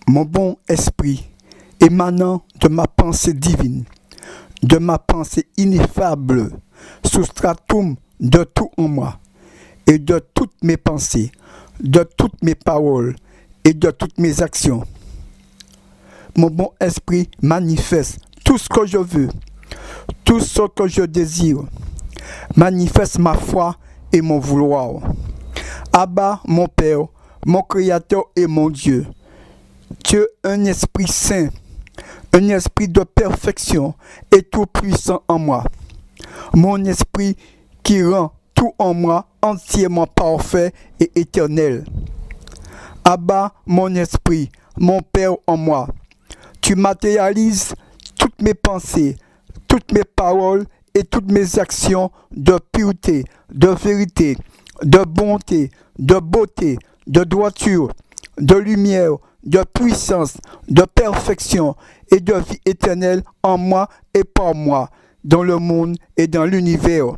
Mon bon esprit, émanant de ma pensée divine, de ma pensée ineffable, soustratum de tout en moi, et de toutes mes pensées, de toutes mes paroles et de toutes mes actions. Mon bon esprit manifeste tout ce que je veux, tout ce que je désire, manifeste ma foi et mon vouloir. Abba, mon Père, mon Créateur et mon Dieu, tu es un esprit saint, un esprit de perfection et tout puissant en moi. Mon esprit qui rend tout en moi entièrement parfait et éternel. Abba, mon esprit, mon Père en moi, tu matérialises toutes mes pensées, toutes mes paroles et toutes mes actions de pureté, de vérité, de bonté, de beauté, de droiture, de lumière, de puissance, de perfection et de vie éternelle en moi et par moi, dans le monde et dans l'univers.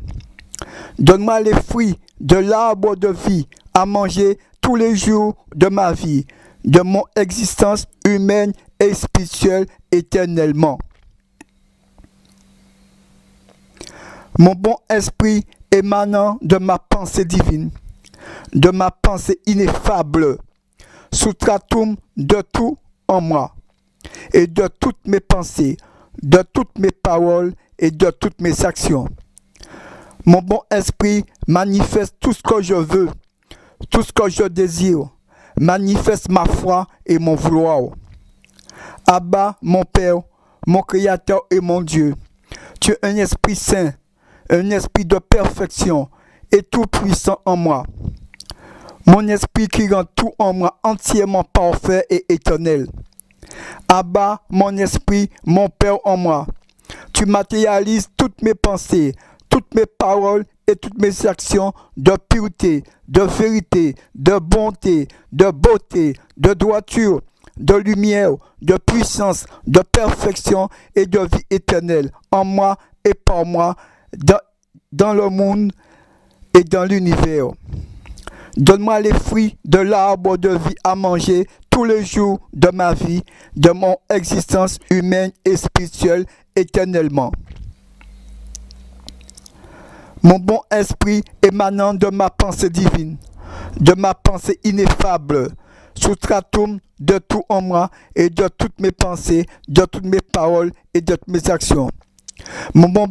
Donne-moi les fruits de l'arbre de vie à manger tous les jours de ma vie, de mon existence humaine et spirituelle éternellement. Mon bon esprit émanant de ma pensée divine, de ma pensée ineffable, soustratum de tout en moi, et de toutes mes pensées, de toutes mes paroles et de toutes mes actions. Mon bon esprit manifeste tout ce que je veux, tout ce que je désire, manifeste ma foi et mon vouloir. Abba, mon Père, mon Créateur et mon Dieu, tu es un esprit saint, un esprit de perfection et tout puissant en moi. Mon esprit qui rend tout en moi entièrement parfait et éternel. Abba, mon esprit, mon Père en moi, tu matérialises toutes mes pensées, toutes mes paroles et toutes mes actions de pureté, de vérité, de bonté, de beauté, de droiture, de lumière, de puissance, de perfection et de vie éternelle en moi et par moi, dans le monde et dans l'univers. Donne-moi les fruits de l'arbre de vie à manger tous les jours de ma vie, de mon existence humaine et spirituelle éternellement. Mon bon esprit émanant de ma pensée divine, de ma pensée ineffable, soustratum de tout en moi et de toutes mes pensées, de toutes mes paroles et de toutes mes actions. Mon bon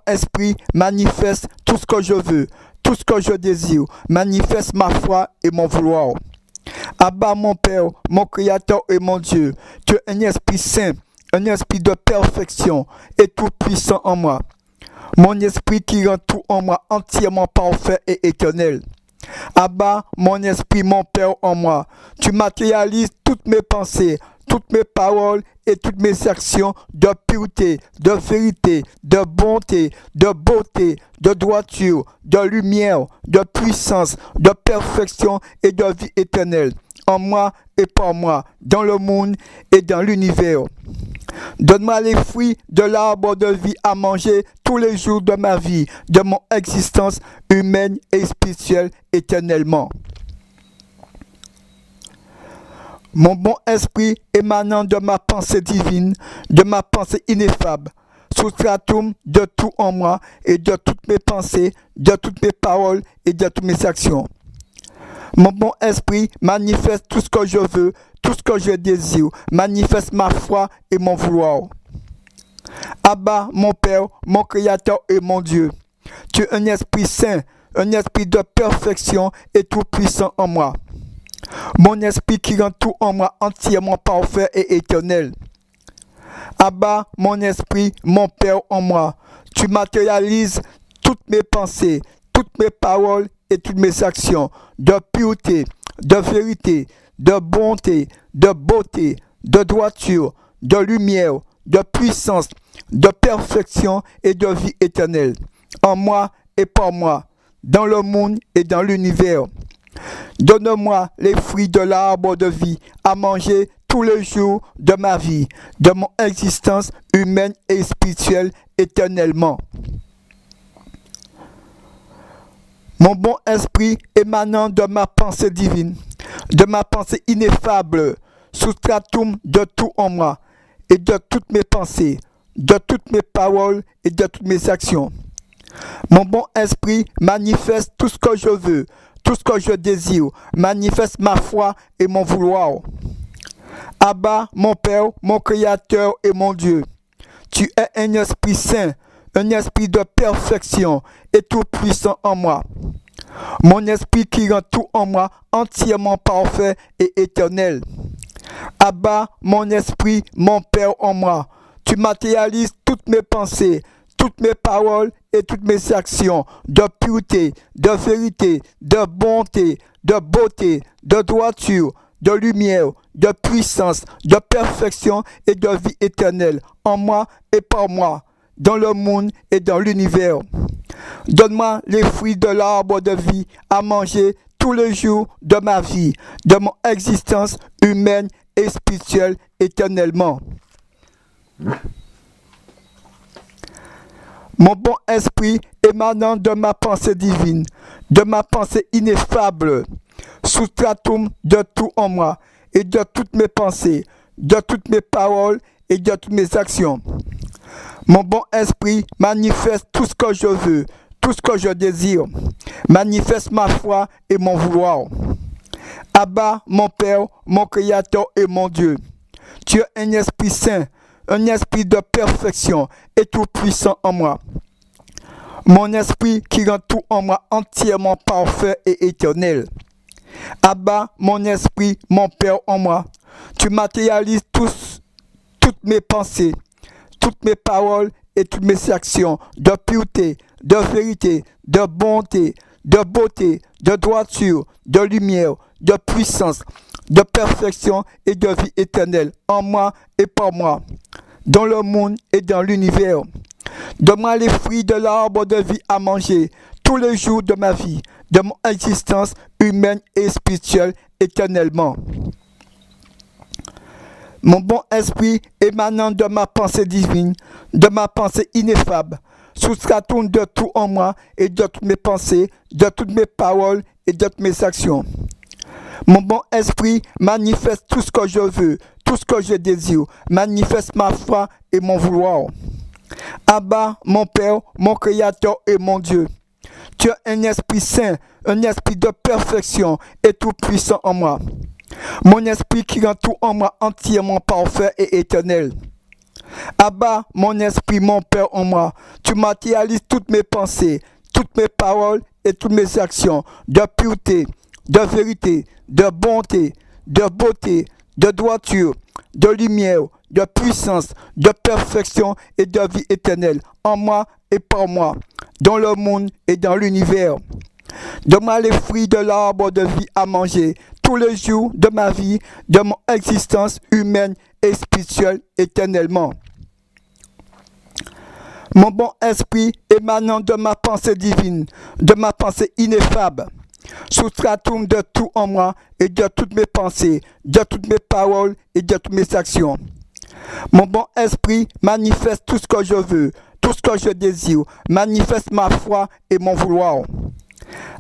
esprit manifeste tout ce que je veux, tout ce que je désire, manifeste ma foi et mon vouloir. Abba, mon Père, mon Créateur et mon Dieu, tu es un esprit saint, un esprit de perfection et tout puissant en moi. Mon esprit qui rend tout en moi entièrement parfait et éternel. Abba, mon esprit, mon Père en moi, tu matérialises toutes mes pensées, toutes mes paroles et toutes mes actions de pureté, de vérité, de bonté, de beauté, de droiture, de lumière, de puissance, de perfection et de vie éternelle, en moi et par moi, dans le monde et dans l'univers. Donne-moi les fruits de l'arbre de vie à manger tous les jours de ma vie, de mon existence humaine et spirituelle éternellement. Mon bon esprit émanant de ma pensée divine, de ma pensée ineffable, soustratum de tout en moi et de toutes mes pensées, de toutes mes paroles et de toutes mes actions. Mon bon esprit manifeste tout ce que je veux, tout ce que je désire, manifeste ma foi et mon vouloir. Abba, mon Père, mon Créateur et mon Dieu, tu es un esprit saint, un esprit de perfection et tout puissant en moi. Mon esprit qui rend tout en moi entièrement parfait et éternel. Abba, mon esprit, mon Père en moi, tu matérialises toutes mes pensées, toutes mes paroles et toutes mes actions de pureté, de vérité, de bonté, de beauté, de droiture, de lumière, de puissance, de perfection et de vie éternelle, en moi et par moi, dans le monde et dans l'univers. Donne-moi les fruits de l'arbre de vie à manger tous les jours de ma vie, de mon existence humaine et spirituelle éternellement. Mon bon esprit émanant de ma pensée divine, de ma pensée ineffable, substratum de tout en moi et de toutes mes pensées, de toutes mes paroles et de toutes mes actions. Mon bon esprit manifeste tout ce que je veux, tout ce que je désire, manifeste ma foi et mon vouloir. Abba, mon Père, mon Créateur et mon Dieu, tu es un esprit saint, un esprit de perfection et tout puissant en moi. Mon esprit qui rend tout en moi entièrement parfait et éternel. Abba, mon esprit, mon Père en moi, tu matérialises toutes mes pensées, toutes mes paroles et toutes mes actions de pureté, de vérité, de bonté, de beauté, de droiture, de lumière, de puissance, de perfection et de vie éternelle en moi et par moi, dans le monde et dans l'univers. Donne-moi les fruits de l'arbre de vie à manger tous les jours de ma vie, de mon existence humaine et spirituelle éternellement. Mon bon esprit émanant de ma pensée divine, de ma pensée ineffable, substratum de tout en moi et de toutes mes pensées, de toutes mes paroles et de toutes mes actions. Mon bon esprit manifeste tout ce que je veux, tout ce que je désire, manifeste ma foi et mon vouloir. Abba, mon Père, mon Créateur et mon Dieu, tu es un esprit saint, un esprit de perfection et tout puissant en moi. Mon esprit qui rend tout en moi entièrement parfait et éternel. Abba, mon esprit, mon Père en moi, tu matérialises toutes mes pensées, toutes mes paroles et toutes mes actions de pureté, de vérité, de bonté, de beauté, de droiture, de lumière, de puissance, de perfection et de vie éternelle en moi et par moi, dans le monde et dans l'univers. Donne-moi les fruits de l'arbre de vie à manger tous les jours de ma vie, de mon existence humaine et spirituelle éternellement. Mon bon esprit émanant de ma pensée divine, de ma pensée ineffable, substratum de tout en moi et de toutes mes pensées, de toutes mes paroles et de toutes mes actions. Mon bon esprit manifeste tout ce que je veux, tout ce que je désire, manifeste ma foi et mon vouloir. Abba, mon Père, mon Créateur et mon Dieu, tu es un esprit saint, un esprit de perfection et tout puissant en moi. Mon esprit qui rend tout en moi entièrement parfait et éternel. Abba, mon esprit, mon Père en moi, tu matérialises toutes mes pensées, toutes mes paroles et toutes mes actions de pureté, de vérité, de bonté, de beauté, de droiture, de lumière, de puissance, de perfection et de vie éternelle en moi et par moi, dans le monde et dans l'univers. Donne-moi les fruits de l'arbre de vie à manger tous les jours de ma vie, de mon existence humaine et spirituelle éternellement. Mon bon esprit émanant de ma pensée divine, de ma pensée ineffable, substratum de tout en moi et de toutes mes pensées, de toutes mes paroles et de toutes mes actions. Mon bon esprit manifeste tout ce que je veux, tout ce que je désire, manifeste ma foi et mon vouloir.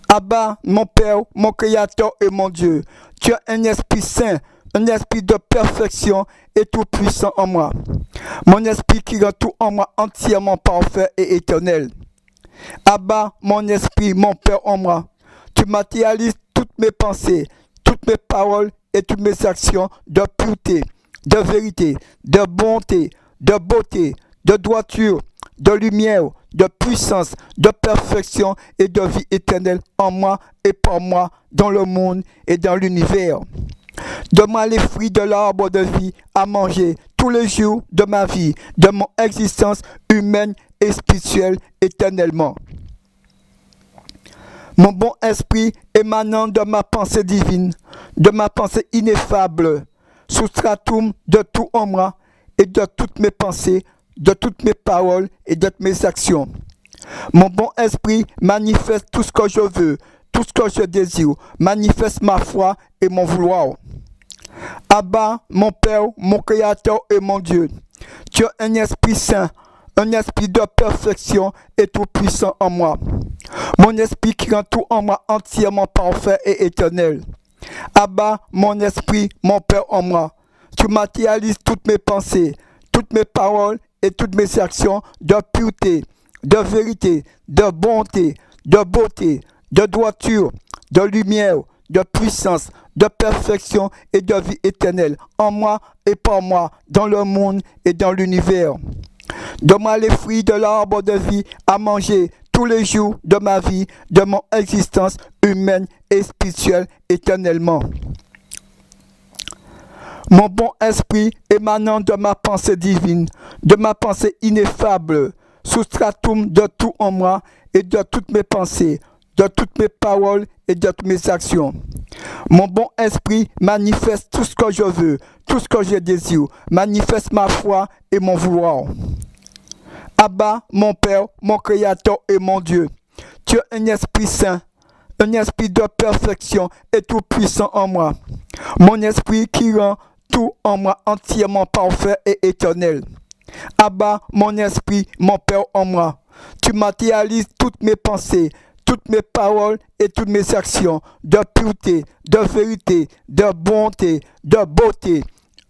Abba, mon Père, mon Créateur et mon Dieu, tu as un esprit saint, un esprit de perfection et tout puissant en moi. Mon esprit qui rend tout en moi entièrement parfait et éternel. Abba, mon esprit, mon Père en moi, tu matérialises toutes mes pensées, toutes mes paroles et toutes mes actions de pureté, de vérité, de bonté, de beauté, de droiture, de lumière, de puissance, de perfection et de vie éternelle en moi et par moi, dans le monde et dans l'univers. Donne-moi les fruits de l'arbre de vie à manger tous les jours de ma vie, de mon existence humaine et spirituelle éternellement. Mon bon esprit émanant de ma pensée divine, de ma pensée ineffable, substratum de tout en moi et de toutes mes pensées, de toutes mes paroles et de toutes mes actions. Mon bon esprit manifeste tout ce que je veux, tout ce que je désire, manifeste ma foi et mon vouloir. Abba, mon Père, mon Créateur et mon Dieu, tu as un esprit saint, un esprit de perfection et tout puissant en moi. Mon esprit qui rend tout en moi entièrement parfait et éternel. Abba, mon esprit, mon Père en moi, Tu matérialises toutes mes pensées, toutes mes paroles et toutes mes actions de pureté, de vérité, de bonté, de beauté, de droiture, de lumière, de puissance, de perfection et de vie éternelle, en moi et par moi, dans le monde et dans l'univers. Donne-moi les fruits de l'arbre de vie à manger tous les jours de ma vie, de mon existence humaine et spirituelle éternellement. Mon bon esprit émanant de ma pensée divine, de ma pensée ineffable, sous-stratum de tout en moi et de toutes mes pensées, de toutes mes paroles et de toutes mes actions. Mon bon esprit manifeste tout ce que je veux, tout ce que je désire, manifeste ma foi et mon vouloir. Abba, mon Père, mon Créateur et mon Dieu, tu es un esprit saint, un esprit de perfection et tout puissant en moi. Mon esprit qui rend tout en moi entièrement parfait et éternel. Abba, mon esprit, mon Père en moi, tu matérialises toutes mes pensées, toutes mes paroles et toutes mes actions de pureté, de vérité, de bonté, de beauté,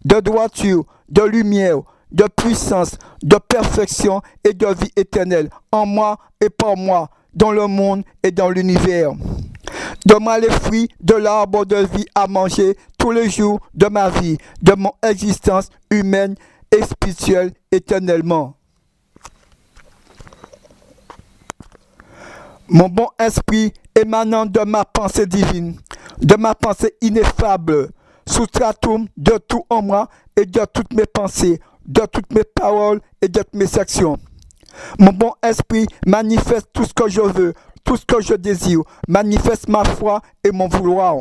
de droiture, de lumière, de puissance, de perfection et de vie éternelle, en moi et par moi, dans le monde et dans l'univers. Donne-moi les fruits de l'arbre de vie à manger tous les jours de ma vie, de mon existence humaine et spirituelle éternellement. Mon bon esprit émanant de ma pensée divine, de ma pensée ineffable, sous-stratum de tout en moi et de toutes mes pensées, de toutes mes paroles et de toutes mes actions. Mon bon esprit manifeste tout ce que je veux, tout ce que je désire, manifeste ma foi et mon vouloir.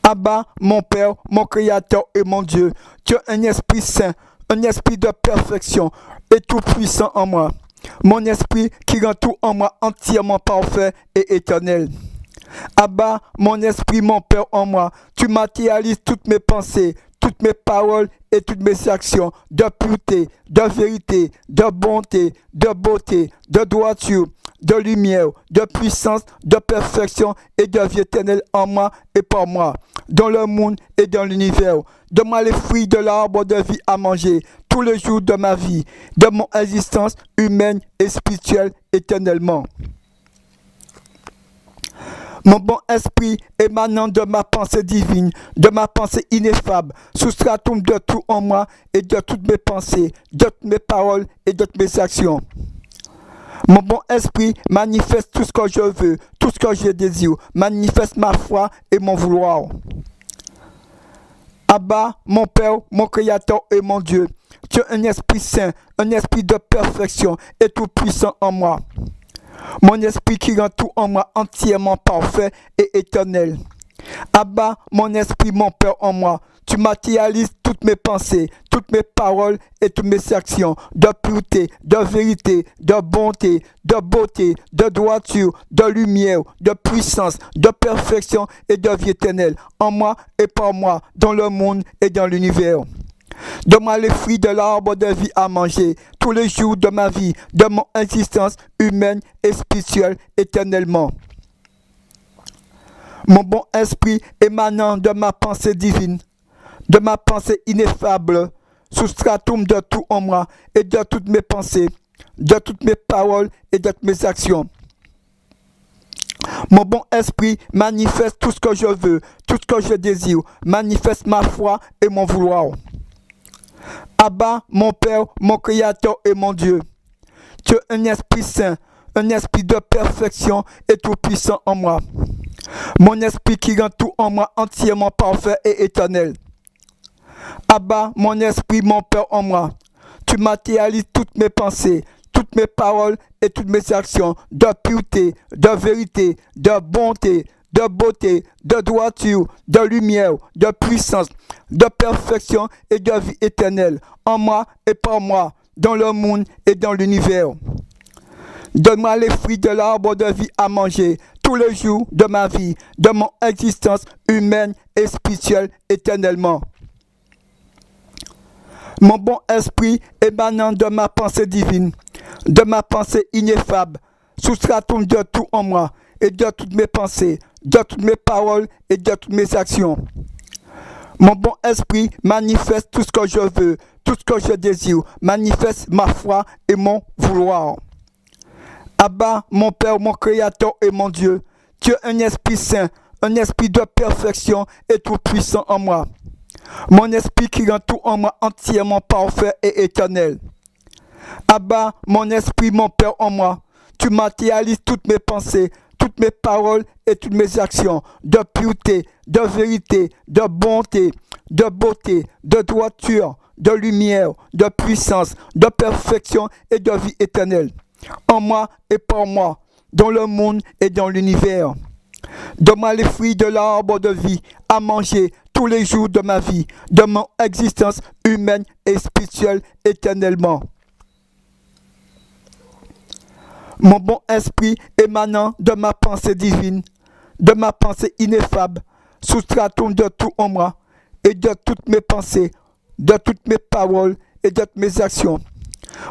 Abba, mon Père, mon Créateur et mon Dieu, tu es un esprit saint, un esprit de perfection et tout puissant en moi. Mon esprit qui rend tout en moi entièrement parfait et éternel. Abba, mon esprit, mon Père en moi, tu matérialises toutes mes pensées, toutes mes paroles et toutes mes actions de pureté, de vérité, de bonté, de beauté, de droiture, de lumière, de puissance, de perfection et de vie éternelle en moi et par moi, dans le monde et dans l'univers. Donne-moi les fruits de l'arbre de vie à manger tous les jours de ma vie, de mon existence humaine et spirituelle éternellement. Mon bon esprit émanant de ma pensée divine, de ma pensée ineffable, sous-stratum de tout en moi et de toutes mes pensées, de toutes mes paroles et de toutes mes actions. Mon bon esprit manifeste tout ce que je veux, tout ce que je désire, manifeste ma foi et mon vouloir. Abba, mon Père, mon Créateur et mon Dieu, tu es un esprit saint, un esprit de perfection et tout puissant en moi. Mon esprit qui rend tout en moi entièrement parfait et éternel. Abba, mon esprit, mon Père en moi, tu matérialises toutes mes pensées, toutes mes paroles et toutes mes actions de pureté, de vérité, de bonté, de beauté, de droiture, de lumière, de puissance, de perfection et de vie éternelle, en moi et par moi, dans le monde et dans l'univers. Donne-moi les fruits de l'arbre de vie à manger tous les jours de ma vie, de mon existence humaine et spirituelle éternellement. Mon bon esprit émanant de ma pensée divine, de ma pensée ineffable, sous-stratum de tout en moi et de toutes mes pensées, de toutes mes paroles et de toutes mes actions. Mon bon esprit manifeste tout ce que je veux, tout ce que je désire, manifeste ma foi et mon vouloir. Abba, mon Père, mon Créateur et mon Dieu, tu es un esprit saint, un esprit de perfection et tout puissant en moi. Mon esprit qui rend tout en moi entièrement parfait et éternel. Abba, mon esprit, mon Père en moi, tu matérialises toutes mes pensées, toutes mes paroles et toutes mes actions de pureté, de vérité, de bonté, de beauté, de droiture, de lumière, de puissance, de perfection et de vie éternelle, en moi et par moi, dans le monde et dans l'univers. Donne-moi les fruits de l'arbre de vie à manger tous les jours de ma vie, de mon existence humaine et spirituelle éternellement. Mon bon esprit émanant de ma pensée divine, de ma pensée ineffable, sous-stratum de tout en moi et de toutes mes pensées, de toutes mes paroles et de toutes mes actions. Mon bon esprit manifeste tout ce que je veux, tout ce que je désire, manifeste ma foi et mon vouloir. Abba, mon Père, mon Créateur et mon Dieu, tu es un esprit saint, un esprit de perfection et tout puissant en moi. Mon esprit qui rend tout en moi entièrement parfait et éternel. Abba, mon esprit, mon Père en moi, tu matérialises toutes mes pensées, toutes mes paroles et toutes mes actions, de pureté, de vérité, de bonté, de beauté, de droiture, de lumière, de puissance, de perfection et de vie éternelle. En moi et pour moi, dans le monde et dans l'univers. Donne-moi les fruits de l'arbre de vie à manger tous les jours de ma vie, de mon existence humaine et spirituelle éternellement. Mon bon esprit émanant de ma pensée divine, de ma pensée ineffable, soustrait-on de tout en moi et de toutes mes pensées, de toutes mes paroles et de toutes mes actions.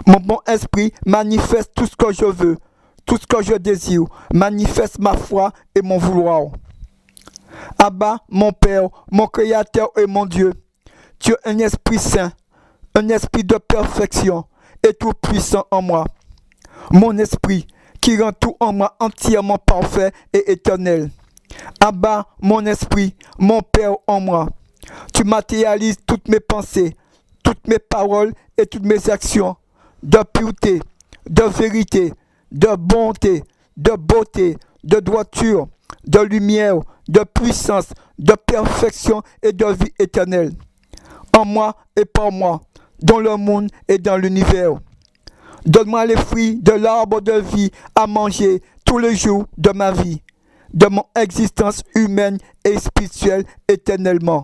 Mon bon esprit manifeste tout ce que je veux, tout ce que je désire, manifeste ma foi et mon vouloir. Abba, mon Père, mon Créateur et mon Dieu, tu es un esprit saint, un esprit de perfection et tout puissant en moi. Mon esprit qui rend tout en moi entièrement parfait et éternel. Abba, mon esprit, mon Père en moi, tu matérialises toutes mes pensées, toutes mes paroles et toutes mes actions, de pureté, de vérité, de bonté, de beauté, de droiture, de lumière, de puissance, de perfection et de vie éternelle. En moi et pour moi, dans le monde et dans l'univers. Donne-moi les fruits de l'arbre de vie à manger tous les jours de ma vie, de mon existence humaine et spirituelle éternellement.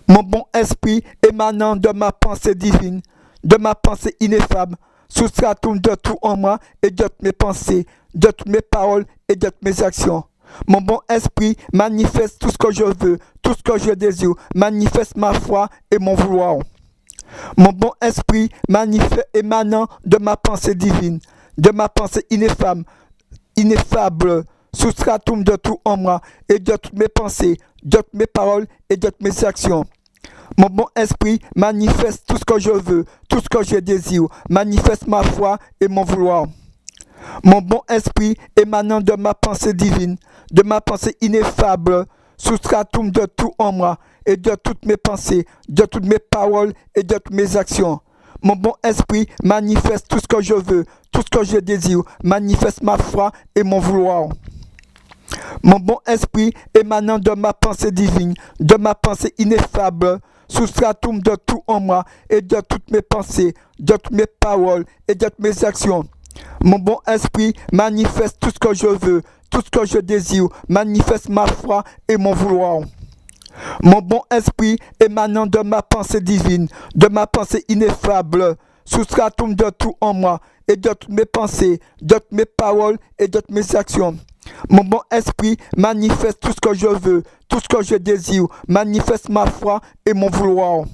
Mon bon esprit émanant de ma pensée divine, de ma pensée ineffable, soustrait-on de tout en moi et de toutes mes pensées, de toutes mes paroles et de toutes mes actions. Mon bon esprit manifeste tout ce que je veux, tout ce que je désire, manifeste ma foi et mon vouloir. Mon bon esprit émanant de ma pensée divine, de ma pensée ineffable, soustrait-on de tout en moi et de toutes mes pensées, de toutes mes paroles et de toutes mes actions. Mon bon esprit manifeste tout ce que je veux, tout ce que je désire, manifeste ma foi et mon vouloir. Mon bon esprit émanant de ma pensée divine, de ma pensée ineffable, soustrait-on de tout en moi et de toutes mes pensées, de toutes mes paroles et de toutes mes actions. Mon bon esprit manifeste tout ce que je veux, tout ce que je désire, manifeste ma foi et mon vouloir. Mon bon esprit émanant de ma pensée divine, de ma pensée ineffable, soustrait-on de tout en moi et de toutes mes pensées, de toutes mes paroles et de toutes mes actions. Mon bon esprit manifeste tout ce que je veux, tout ce que je désire, manifeste ma foi et mon vouloir. Mon bon esprit émanant de ma pensée divine, de ma pensée ineffable, soustrait-on de tout en moi et de toutes mes pensées, de toutes mes paroles et de toutes mes actions. Mon bon esprit manifeste tout ce que je veux, tout ce que je désire, manifeste ma foi et mon vouloir.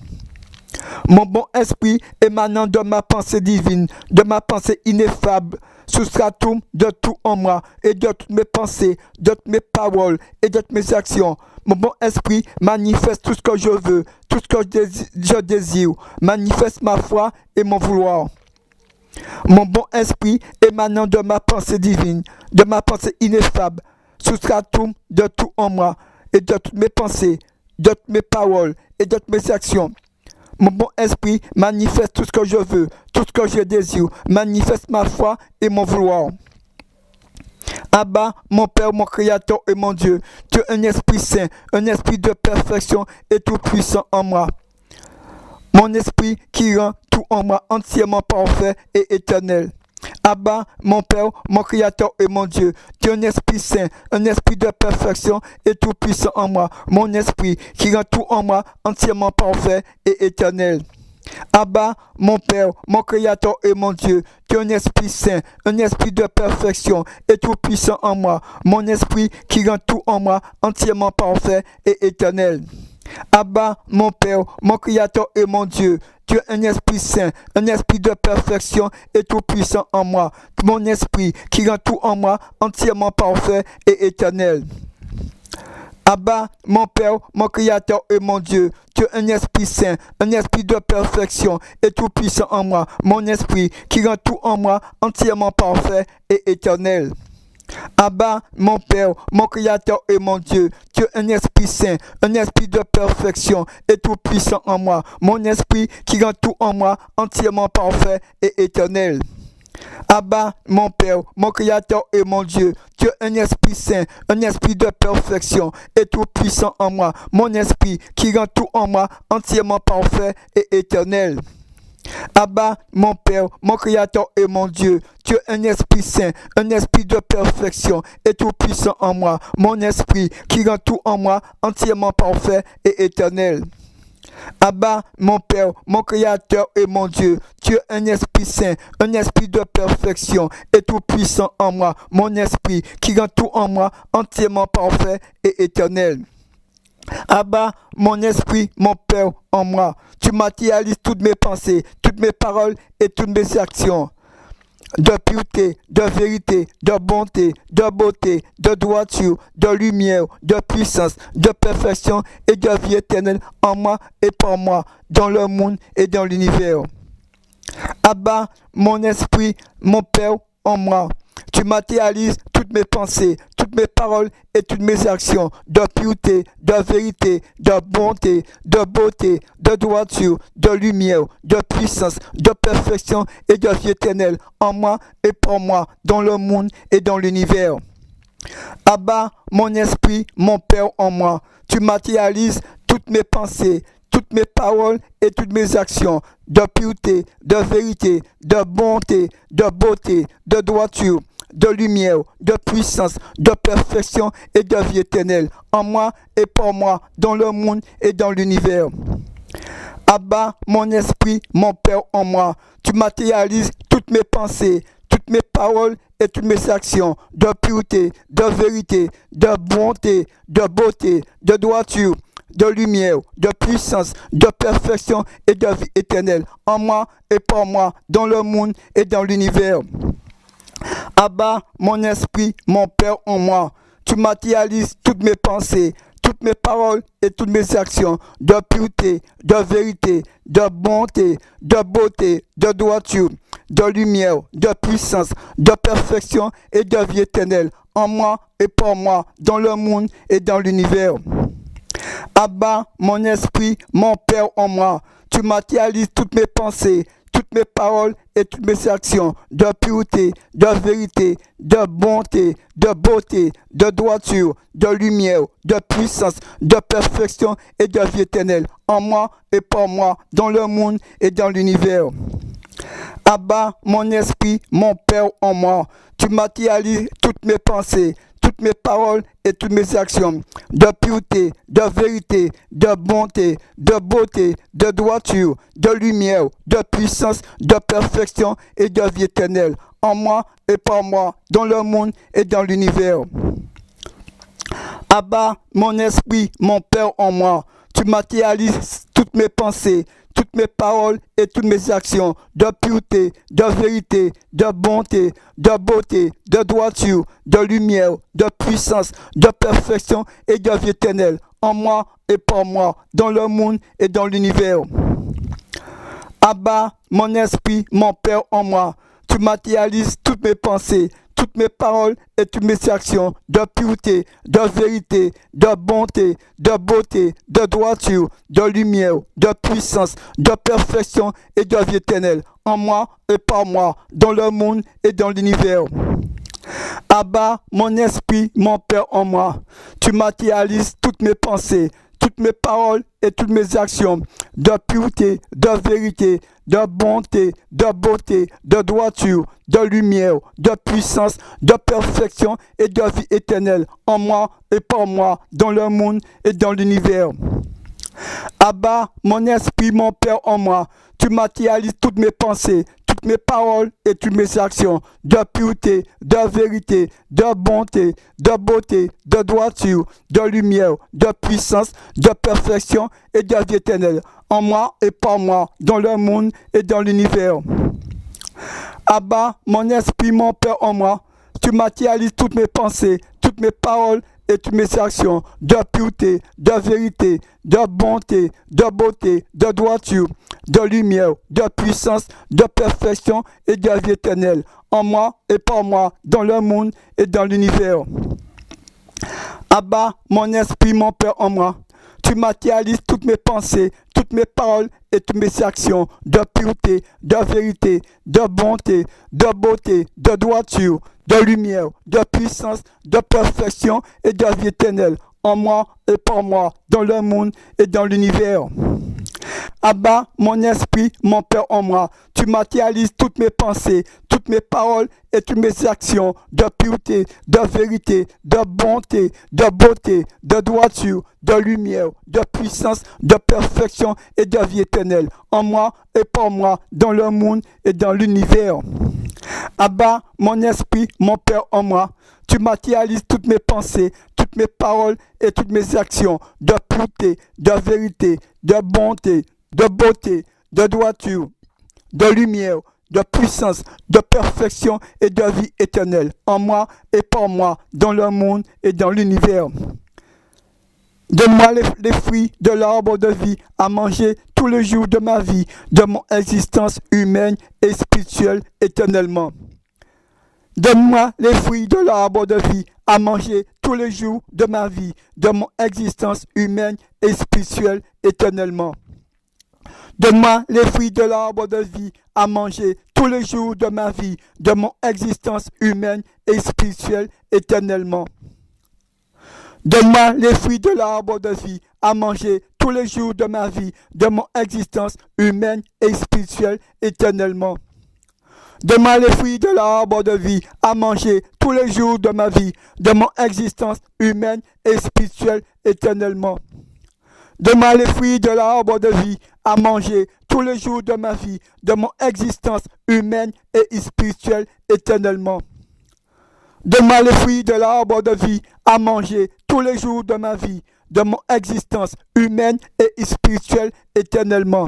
Mon bon esprit émanant de ma pensée divine, de ma pensée ineffable, soustrait-on de tout en moi et de toutes mes pensées, de toutes mes paroles et de toutes mes actions. Mon bon esprit manifeste tout ce que je veux, tout ce que je désire, manifeste ma foi et mon vouloir. Mon bon esprit émanant de ma pensée divine, de ma pensée ineffable, soustrait-on de tout en moi et de toutes mes pensées, de toutes mes paroles et de toutes mes actions. Mon bon esprit manifeste tout ce que je veux, tout ce que je désire, manifeste ma foi et mon vouloir. Abba, mon Père, mon Créateur et mon Dieu, tu es un esprit saint, un esprit de perfection et tout puissant en moi. Mon esprit qui rend tout en moi entièrement parfait et éternel. Abba, mon Père, mon Créateur et mon Dieu, tu es un esprit saint, un esprit de perfection et tout puissant en moi. Mon esprit qui rend tout en moi entièrement parfait et éternel. Abba, mon Père, mon Créateur et mon Dieu, tu es un esprit saint, un esprit de perfection et tout puissant en moi. Mon esprit qui rend tout en moi entièrement parfait et éternel. Abba, mon Père, mon Créateur et mon Dieu, tu es un esprit saint, un esprit de perfection et tout puissant en moi. Mon esprit qui rend tout en moi entièrement parfait et éternel. Abba, mon Père, mon Créateur et mon Dieu, tu es un esprit saint, un esprit de perfection et tout puissant en moi, mon esprit qui rend tout en moi entièrement parfait et éternel. Abba, mon Père, mon Créateur et mon Dieu, tu es un esprit saint, un esprit de perfection et tout puissant en moi, mon esprit qui rend tout en moi entièrement parfait et éternel. Abba, mon Père, mon Créateur et mon Dieu, tu es un esprit saint, un esprit de perfection et tout puissant en moi, mon esprit qui rend tout en moi entièrement parfait et éternel. Abba, mon Père, mon Créateur et mon Dieu, tu es un esprit saint, un esprit de perfection et tout puissant en moi, mon esprit qui rend tout en moi entièrement parfait et éternel. Abba, mon Père, mon Créateur et mon Dieu, tu es un esprit saint, un esprit de perfection et tout puissant en moi, mon esprit qui rend tout en moi entièrement parfait et éternel. Abba, mon esprit, mon Père en moi, tu matérialises toutes mes pensées, toutes mes paroles et toutes mes actions. De pureté, de vérité, de bonté, de beauté, de droiture, de lumière, de puissance, de perfection et de vie éternelle en moi et pour moi, dans le monde et dans l'univers. Abba, mon esprit, mon Père en moi, tu matérialises toutes mes pensées, toutes mes paroles et toutes mes actions de pureté, de vérité, de bonté, de beauté, de droiture, de lumière, de puissance, de perfection et de vie éternelle en moi et pour moi, dans le monde et dans l'univers. Abba, mon esprit, mon Père en moi, tu matérialises toutes mes pensées, toutes mes paroles et toutes mes actions de pureté, de vérité, de bonté, de beauté, de droiture, de lumière, de puissance, de perfection et de vie éternelle en moi et pour moi, dans le monde et dans l'univers. Abba, mon esprit, mon Père en moi, tu matérialises toutes mes pensées, toutes mes paroles et toutes mes actions de pureté, de vérité, de bonté, de beauté, de droiture, de lumière, de puissance, de perfection et de vie éternelle en moi et pour moi, dans le monde et dans l'univers. Abba, mon esprit, mon Père en moi, tu matérialises toutes mes pensées, toutes mes paroles et toutes mes actions de pureté, de vérité, de bonté, de beauté, de droiture, de lumière, de puissance, de perfection et de vie éternelle en moi et pour moi, dans le monde et dans l'univers. Abba, mon esprit, mon Père en moi, tu matérialises toutes mes pensées, toutes mes paroles et toutes mes actions de pureté, de vérité, de bonté, de beauté, de droiture, de lumière, de puissance, de perfection et de vie éternelle en moi et pour moi, dans le monde et dans l'univers. Abba, mon esprit, mon Père en moi, tu matérialises toutes mes pensées, toutes mes paroles et toutes mes actions de pureté, de vérité, de bonté, de beauté, de droiture, de lumière, de puissance, de perfection et de vie éternelle en moi et pour moi, dans le monde et dans l'univers. Abba, mon esprit, mon Père en moi, tu matérialises toutes mes pensées, toutes mes paroles et toutes mes actions de pureté, de vérité, de bonté, de beauté, de droiture, de lumière, de puissance, de perfection et de vie éternelle en moi et pour moi, dans le monde et dans l'univers. Abba, mon esprit, mon Père en moi, tu matérialises toutes mes pensées, toutes mes paroles et toutes mes actions de pureté, de vérité, de bonté, de beauté, de droiture, de lumière, de puissance, de perfection et de vie éternelle en moi et par moi, dans le monde et dans l'univers. Abba, mon esprit, mon Père en moi, tu matérialises toutes mes pensées, toutes mes paroles et toutes mes actions de pureté, de vérité, de bonté, de beauté, de droiture, de lumière, de puissance, de perfection et de vie éternelle en moi et pour moi, dans le monde et dans l'univers. Abba, mon esprit, mon Père en moi, tu matérialises toutes mes pensées, toutes mes paroles et toutes mes actions de pureté, de vérité, de bonté, de beauté, de droiture, de lumière, de puissance, de perfection et de vie éternelle en moi et pour moi, dans le monde et dans l'univers. Abba, mon esprit, mon Père en moi, tu matérialises toutes mes pensées, toutes mes paroles et toutes mes actions de pureté, de vérité, de bonté, de beauté, de droiture, de lumière, de puissance, de perfection et de vie éternelle, en moi et par moi, dans le monde et dans l'univers. Abba, mon esprit, mon Père en moi, tu matérialises toutes mes pensées, toutes mes paroles et toutes mes actions de pureté, de vérité, de bonté, de beauté, de droiture, de lumière, de puissance, de perfection et de vie éternelle, en moi et par moi, dans le monde et dans l'univers. Abba, mon esprit, mon Père en moi, tu matérialises toutes mes pensées, toutes mes paroles et toutes mes actions de pureté, de vérité, de bonté, de beauté, de droiture, de lumière, de puissance, de perfection et de vie éternelle, en moi et par moi, dans le monde et dans l'univers. Abba, mon esprit, mon Père en moi, tu matérialises toutes mes pensées, toutes mes paroles et toutes mes actions de pureté, de vérité, de bonté, de beauté, de droiture, de lumière, de puissance, de perfection et de vie éternelle, en moi et par moi, dans le monde et dans l'univers. Donne-moi les fruits de l'arbre de vie à manger tous les jours de ma vie, de mon existence humaine et spirituelle éternellement. Donne-moi les fruits de l'arbre de vie à manger tous les jours de ma vie, de mon existence humaine et spirituelle éternellement. Donne-moi les fruits de l'arbre de vie à manger tous les jours de ma vie, de mon existence humaine et spirituelle éternellement. Donne-moi les fruits de l'arbre de vie à manger tous les jours de ma vie, de mon existence humaine et spirituelle éternellement. Donne-moi les fruits de l'arbre de vie à manger tous les jours de ma vie, de mon existence humaine et spirituelle éternellement. Donne-moi les fruits de l'arbre de vie à manger tous les jours de ma vie, de mon existence humaine et spirituelle éternellement. Donne-moi les fruits de l'arbre de vie à manger tous les jours de ma vie, de mon existence humaine et spirituelle éternellement.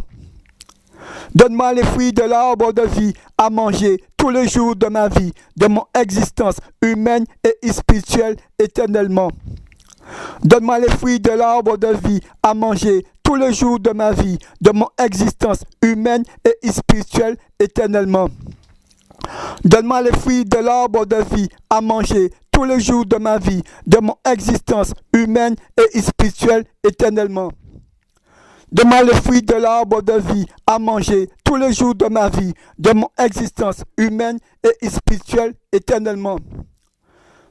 Donne-moi les fruits de l'arbre de vie à manger tous les jours de ma vie, de mon existence humaine et spirituelle éternellement. Donne-moi les fruits de l'arbre de vie à manger tous les jours de ma vie, de mon existence humaine et spirituelle éternellement. Donne-moi les fruits de l'arbre de vie à manger tous les jours de ma vie, de mon existence humaine et spirituelle éternellement. Donne-moi les fruits de l'arbre de vie à manger tous les jours de ma vie, de mon existence humaine et spirituelle éternellement.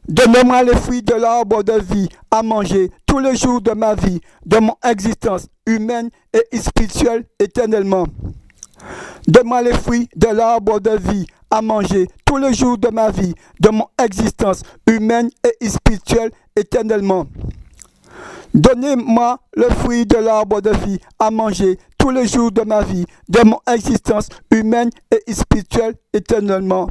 Donne-moi les fruits de l'arbre de vie à manger tous les jours de ma vie, de mon existence humaine et spirituelle éternellement. Donne-moi les fruits de l'arbre de vie à manger tous les jours de ma vie, de mon existence humaine et spirituelle éternellement. Donnez-moi le fruit de l'arbre de vie à manger tous les jours de ma vie, de mon existence humaine et spirituelle éternellement.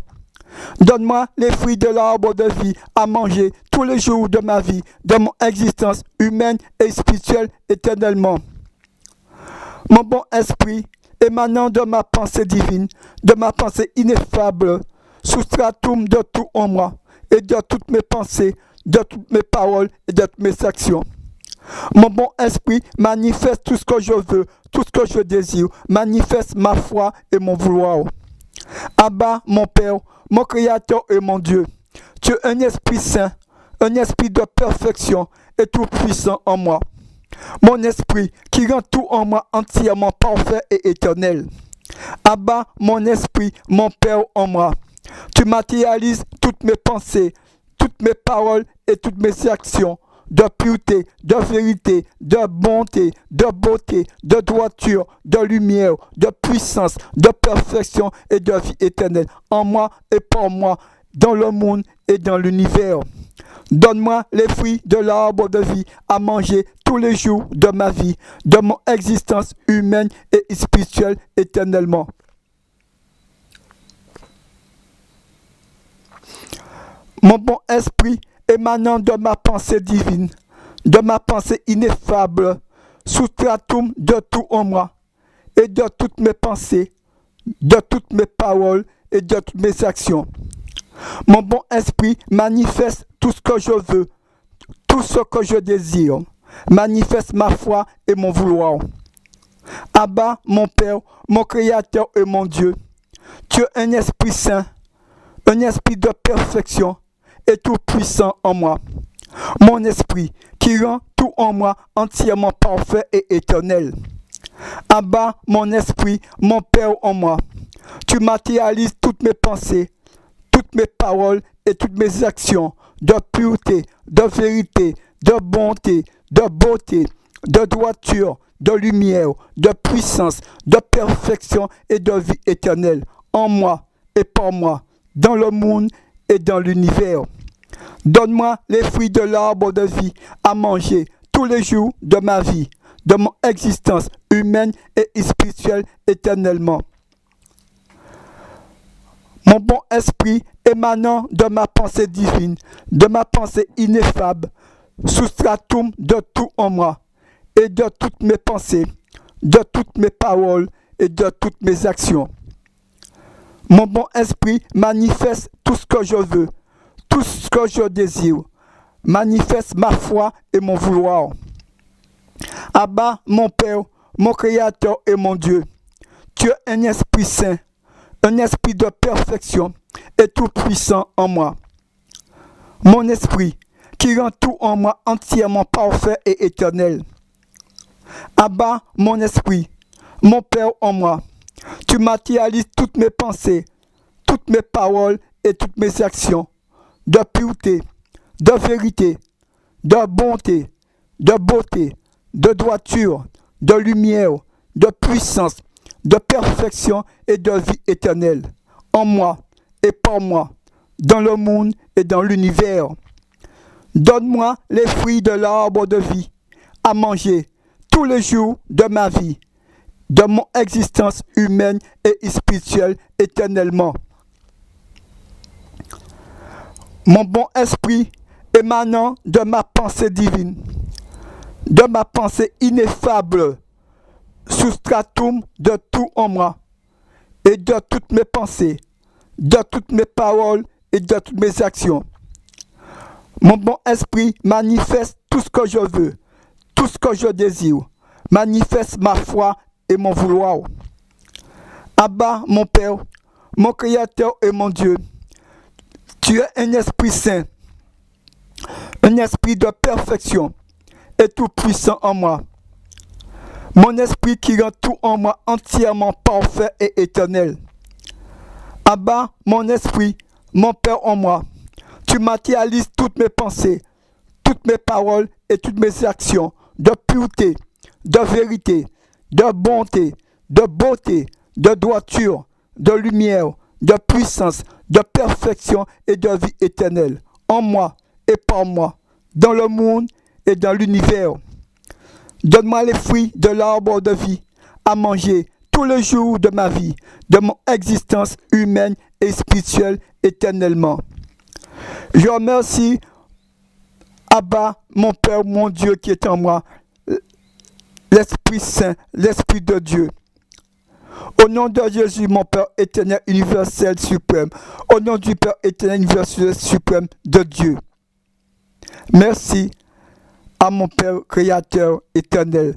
Donne-moi les fruits de l'arbre de vie à manger tous les jours de ma vie, de mon existence humaine et spirituelle éternellement. Mon bon esprit, émanant de ma pensée divine, de ma pensée ineffable, sous stratum de tout en moi, et de toutes mes pensées, de toutes mes paroles et de toutes mes actions. Mon bon esprit manifeste tout ce que je veux, tout ce que je désire, manifeste ma foi et mon vouloir. Abba, mon Père, mon Créateur et mon Dieu, tu es un esprit saint, un esprit de perfection et tout puissant en moi. Mon esprit qui rend tout en moi entièrement parfait et éternel. Abba, mon esprit, mon Père en moi, tu matérialises toutes mes pensées, toutes mes paroles et toutes mes actions de pureté, de vérité, de bonté, de beauté, de droiture, de lumière, de puissance, de perfection et de vie éternelle, en moi et par moi, dans le monde et dans l'univers. Donne-moi les fruits de l'arbre de vie à manger tous les jours de ma vie, de mon existence humaine et spirituelle éternellement. Mon bon esprit, émanant de ma pensée divine, de ma pensée ineffable, sous stratum de tout en moi, et de toutes mes pensées, de toutes mes paroles et de toutes mes actions. Mon bon esprit manifeste tout ce que je veux, tout tout ce que je désire. Manifeste ma foi et mon vouloir. Abba, mon Père, mon Créateur et mon Dieu, tu es un Esprit Saint, un esprit de perfection et tout puissant en moi. Mon esprit qui rend tout en moi entièrement parfait et éternel. Abba, mon esprit, mon Père en moi, tu matérialises toutes mes pensées, toutes mes paroles et toutes mes actions de pureté, de vérité, de bonté, de beauté, de droiture, de lumière, de puissance, de perfection et de vie éternelle en moi et par moi, dans le monde et dans l'univers. Donne-moi les fruits de l'arbre de vie à manger tous les jours de ma vie, de mon existence humaine et spirituelle éternellement. Mon bon esprit émanant de ma pensée divine, de ma pensée ineffable, soustratum de tout en moi, et de toutes mes pensées, de toutes mes paroles et de toutes mes actions. Mon bon esprit manifeste tout ce que je veux, tout ce que je désire, manifeste ma foi et mon vouloir. Abba, mon Père, mon Créateur et mon Dieu, tu es un Esprit Saint, un esprit de perfection et tout puissant en moi. Mon esprit qui rend tout en moi entièrement parfait et éternel. Abba, mon esprit, mon Père en moi, tu matérialises toutes mes pensées, toutes mes paroles et toutes mes actions de pureté, de vérité, de bonté, de beauté, de droiture, de lumière, de puissance, de perfection et de vie éternelle, en moi et par moi, dans le monde et dans l'univers. Donne-moi les fruits de l'arbre de vie à manger tous les jours de ma vie, de mon existence humaine et spirituelle éternellement. Mon bon esprit émanant de ma pensée divine, de ma pensée ineffable, soustratum de tout en moi, et de toutes mes pensées, de toutes mes paroles et de toutes mes actions. Mon bon esprit manifeste tout ce que je veux, tout ce que je désire, manifeste ma foi et mon vouloir. Abba, mon Père, mon Créateur et mon Dieu, tu es un Esprit Saint, un esprit de perfection et tout puissant en moi. Mon esprit qui rend tout en moi entièrement parfait et éternel. Abba, mon esprit, mon Père en moi, tu matérialises toutes mes pensées, toutes mes paroles et toutes mes actions de pureté, de vérité, de bonté, de beauté, de droiture, de lumière, de puissance, de perfection et de vie éternelle, en moi et par moi, dans le monde et dans l'univers. Donne-moi les fruits de l'arbre de vie à manger tous les jours de ma vie, de mon existence humaine et spirituelle éternellement. Je remercie Abba, mon Père, mon Dieu qui est en moi, l'Esprit Saint, l'Esprit de Dieu. Au nom de Jésus, mon Père éternel, universel, suprême. Au nom du Père éternel, universel, suprême de Dieu. Merci à mon Père créateur éternel.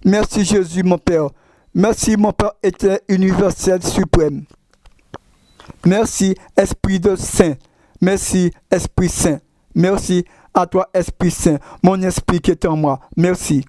Merci Jésus, mon Père. Merci mon Père éternel, universel, suprême. Merci Esprit de Saint. Merci Esprit Saint. Merci à toi Esprit Saint, mon esprit qui est en moi. Merci.